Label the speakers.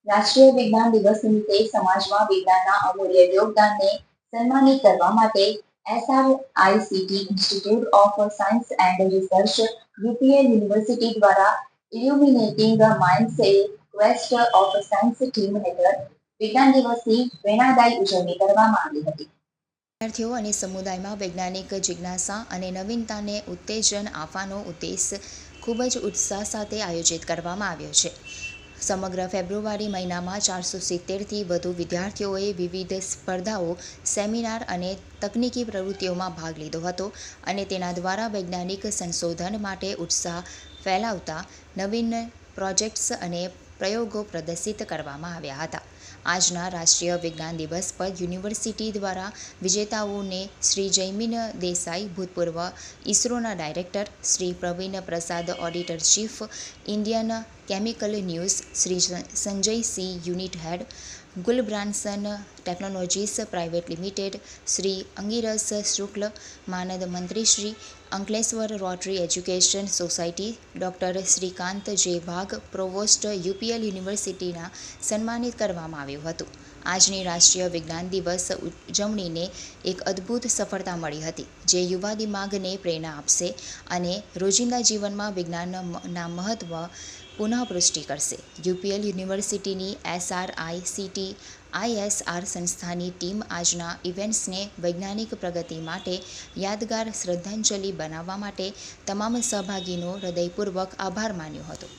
Speaker 1: રાષ્ટ્રીય વિજ્ઞાન દિવસ નિમિત્તે સમાજમાં વિજ્ઞાનના અમૂલ્ય યોગદાનને સન્માનિત કરવા માટે SRICT institute of science and research UPL university દ્વારા illuminating minds a quest of science theme હેઠળ વિજ્ઞાન દિવસની પ્રેરણાદાયી ઉજવણી કરવામાં આવી હતી.
Speaker 2: વિદ્યાર્થીઓ અને સમુદાયમાં વૈજ્ઞાનિક જિજ્ઞાસા અને નવીનતાને ઉત્તેજન આપવાનો ઉદ્દેશ ખૂબ જ ઉત્સાહ સાથે આયોજિત કરવામાં આવ્યો છે. સમગ્ર ફેબ્રુઆરી મહિનામાં 470થી વધુ વિદ્યાર્થીઓએ વિવિધ સ્પર્ધાઓ, સેમિનાર અને તકનીકી પ્રવૃત્તિઓમાં ભાગ લીધો હતો અને તેના દ્વારા વૈજ્ઞાનિક સંશોધન માટે ઉત્સાહ ફેલાવતા નવીન પ્રોજેક્ટ્સ અને પ્રયોગો પ્રદર્શિત કરવામાં આવ્યા હતા. આજના રાષ્ટ્રીય વિજ્ઞાન દિવસ પર યુનિવર્સિટી દ્વારા વિજેતાઓને શ્રી જયમીન દેસાઈ, ભૂતપૂર્વ ઇસરોના director, Shri Praveen Prasad, auditor chief, Indian chemical news, Shri Sanjay Singh, unit head, Gulbrandsen technologies private limited, Shri Angiras Shukla, માનદ મંત્રી Shri, Ankleshwar rotary education society, doctor Shrikant J Wagh, provost UPL યુનિવર્સિટીના સન્માનિત કરવામાં આવ્યું હતું. આજની રાષ્ટ્રીય વિજ્ઞાન દિવસ ઉજવણીને એક અદ્ભુત સફળતા મળી હતી, જે યુવા દિમાગને પ્રેરણા આપશે અને રોજિંદા જીવનમાં વિજ્ઞાનના મહત્વ પુનઃપુષ્ટિ કરશે. UPL યુનિવર્સિટીની SRICT ISR સંસ્થાની ટીમ આજના ઇવેન્ટ્સને વૈજ્ઞાનિક પ્રગતિ માટે યાદગાર શ્રદ્ધાંજલિ બનાવવા માટે તમામ સહભાગીનો હૃદયપૂર્વક આભાર માન્યો હતો.